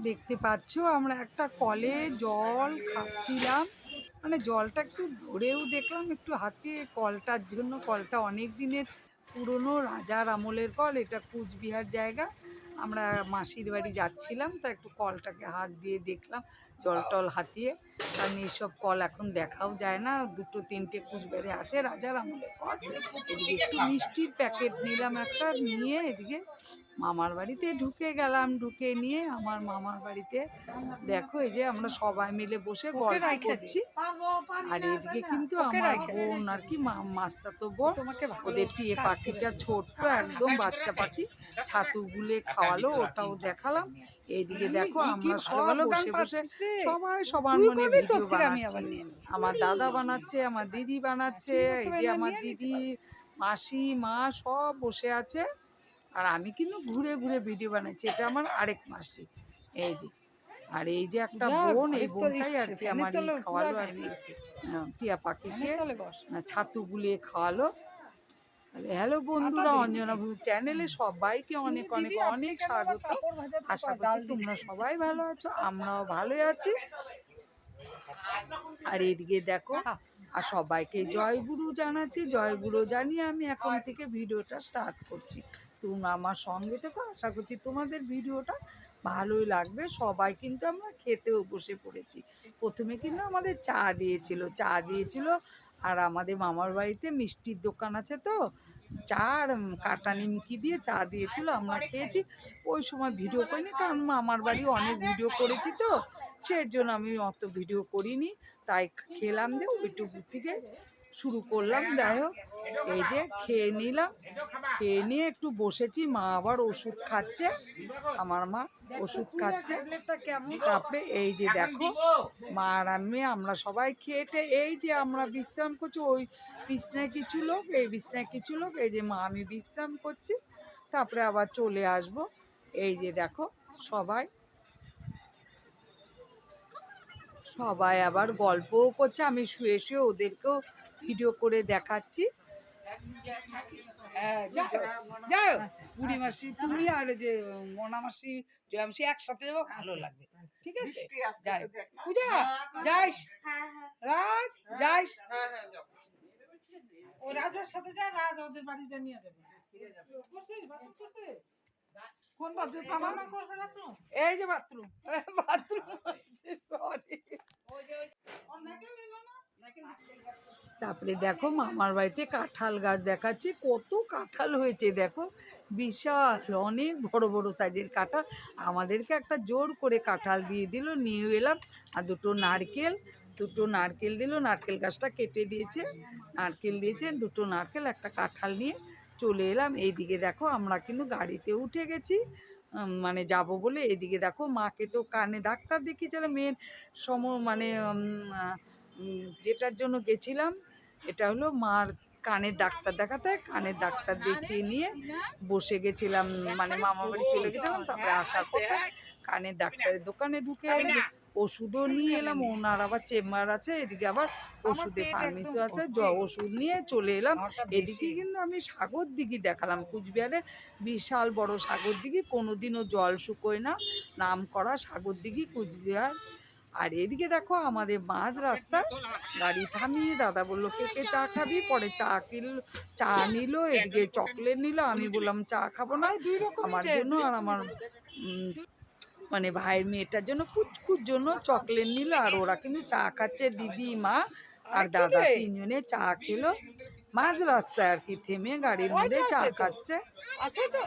দেখতে পাচ্ছ আমরা একটা কলে জল খাচ্ছিলাম, মানে জলটা একটু ধরেও দেখলাম একটু হাতে। কলটার জন্য, কলটা অনেক দিনের পুরনো রাজার আমলের কল, এটা কুচবিহার জায়গা। আমরা মাসির বাড়ি যাচ্ছিলাম, তা একটু কলটাকে হাত দিয়ে দেখলাম, জল টল হাতিয়ে। কারণ এইসব কল এখন দেখাও যায় না, দুটো তিনটে কুচবিহারে আছে রাজার আমলের কল। এদিকে একটু মিষ্টির প্যাকেট নিলাম একটা, নিয়ে এদিকে মামার বাড়িতে ঢুকে গেলাম। ঢুকে নিয়ে আমার মামার বাড়িতে দেখো এই যে আমরা সবাই মিলে বসে গল্প করছি। আর এদিকে কিন্তু আমার বোন আর কি মাস্তাতো বোন, ওদের টিয়ে পাখিটা ছোট্ট একদম বাচ্চা পাখি, ছাতু গুলে খাওয়ালো, ওটাও দেখালাম। এইদিকে দেখো আমরা সবাই বসে বসে সবাই সবার মনে ভিডিও বানাচ্ছি। আমার দাদা বানাচ্ছে, আমার দিদি বানাচ্ছে, এই যে আমার দিদি, মাসি, মা সব বসে আছে। আর আমি কিন্তু ঘুরে ঘুরে ভিডিও বানাচ্ছি। এটা আমার আরেক মাসি, এই যে। আর এই যে একটা বোন, এই বোনটাই আর কি আমার খাওয়ালো আর কি, টিয়া পাখিকে ছাতু গুলিয়ে খাওয়ালো। হ্যালো বন্ধুরা, অঞ্জনা চ্যানেলে সবাইকে অনেক অনেক অনেক স্বাগত। আশা করছি তোমরা সবাই ভালো আছো, আমরাও ভালোই আছি। আর এদিকে দেখো, আর সবাইকে জয়গুরু জানাচ্ছি। জয়গুরু জানিয়ে আমি এখন থেকে ভিডিওটা স্টার্ট করছি। তোমরা আমার সঙ্গে থেকো, আশা করছি তোমাদের ভিডিওটা ভালোই লাগবে। সবাই কিন্তু আমরা খেতেও বসে পড়েছি। প্রথমে কিন্তু আমাদের চা দিয়েছিল। আর আমাদের মামার বাড়িতে মিষ্টির দোকান আছে, তো চা আর কাটা নিমকি দিয়ে চা দিয়েছিল, আমরা খেয়েছি। ওই সময় ভিডিও করিনি, কারণ মামার বাড়ি অনেক ভিডিও করেছি, তো সেই জন্য আমি অত ভিডিও করিনি। তাই খেলাম, দিয়ে ওইটুকু থেকে শুরু করলাম। যাই হোক, এই যে খেয়ে নিলাম, খেয়ে নিয়ে একটু বসেছি। মা আবার ওষুধ খাচ্ছে, আমার মা ওষুধ খাচ্ছে। তারপরে এই যে দেখো, মা আর আমরা সবাই খেয়েটে এই যে আমরা বিশ্রাম করছি। ওই বিছনায় কিছু লোক, এই বিছনায় কিছু লোক, এই যে মা আমি বিশ্রাম করছি। তারপরে আবার চলে আসব। এই যে দেখো সবাই আবার গল্পও করছে, আমি শুয়ে শুয়ে ওদেরকেও ভিডিও করে দেখাচ্ছি। যাও বুড়ি মাসি, তুমি আর যে মোনা মাসি, জয়া মাসি একসাথে যাবো, ভালো লাগবে। ঠিক আছে, যাই পূজা, যাইস রাজ, যাইস ও রাজের সাথে যা, রাজ ওদের বাড়িতে নিয়ে যাবে। কোন বাথরুম করছে? বাথরুম, এই যে বাথরুম, সরি। তারপরে দেখো মামার বাড়িতে কাঁঠাল গাছ দেখাচ্ছি, কত কাঁঠাল হয়েছে দেখো, বিশাল অনেক বড় বড় সাইজের কাঁঠাল। আমাদেরকে একটা জোর করে কাঁঠাল দিয়ে দিল, নিয়ে এলাম। আর দুটো নারকেল দিল, নারকেল গাছটা কেটে দিয়েছে, নারকেল দিয়েছে, দুটো নারকেল, একটা কাঁঠাল নিয়ে চলে এলাম। এইদিকে দেখো আমরা কিন্তু গাড়িতে উঠে গেছি, মানে যাব বলে। এদিকে দেখো মাকে তো কানে ডাক্তার দেখিয়েছিলাম, মেয়ের মানে যেটার জন্য গেছিলাম, এটা হলো মার কানের ডাক্তার দেখাতে। কানের ডাক্তার দেখিয়ে নিয়ে বসে গেছিলাম, মানে মামার বাড়ি চলে গেছিলাম। তারপরে আসার পথে কানের ডাক্তারের দোকানে ঢুকে এলাম, ওষুধও নিয়ে এলাম। ওনার আবার চেম্বার আছে, এদিকে আবার ওষুধের ফার্মেসি আছে, ওষুধ নিয়ে চলে এলাম। এদিকে কিন্তু আমি সাগর দিঘি দেখালাম, কুচবিহারে বিশাল বড় সাগর দিঘি, কোনোদিনও জল শুকোয় না, নাম করা সাগর দিঘি কুচবিহার। আর এদিকে দেখো আমাদের মাঝ রাস্তা গাড়ি থামিয়ে দাদা বললো কে কে চা খাবি, পরে চা নিল, এদিকে চকলেট নিল। আমি বললাম চা খাবো না, আমার জন্য আর আমার মানে ভাইয়ের মেয়েটার জন্য, পুচকুর জন্য চকলেট নিল। আর ওরা কিন্তু চা খাচ্ছে, দিদি, মা আর দাদা, তিনজনে চা খেলো মাঝ রাস্তায় আর কি, থেমে গাড়ির মধ্যে চা খাচ্ছে।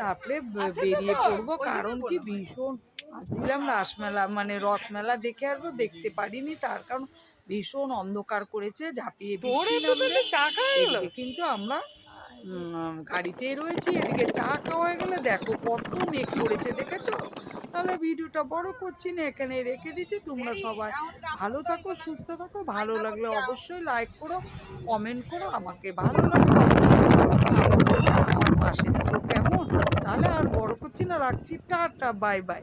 তারপরে বেরিয়ে পড়বো, কারণ কি ভীষণ আসছিলাম রাসমেলা, মানে রথমেলা দেখে আসবো, দেখতে পারিনি, তার কারণ ভীষণ অন্ধকার করেছে, ঝাঁপিয়ে বৃষ্টি নামবে। কিন্তু আমরা গাড়িতে রয়েছি, এদিকে চা খাওয়া হয়ে গেলে দেখো কত মেঘ করেছে, দেখেছো? তাহলে ভিডিওটা বড় করছি না, এখানে রেখে দিচ্ছি। তোমরা সবাই ভালো থাকো, সুস্থ থাকো। ভালো লাগলে অবশ্যই লাইক করো, কমেন্ট করো, আমাকে ভালো লাগলো অবশ্যই আমার পাশে থাকো, কেমন? তাহলে আর বড় করছি না, রাখছি, টাটা, বাই বাই।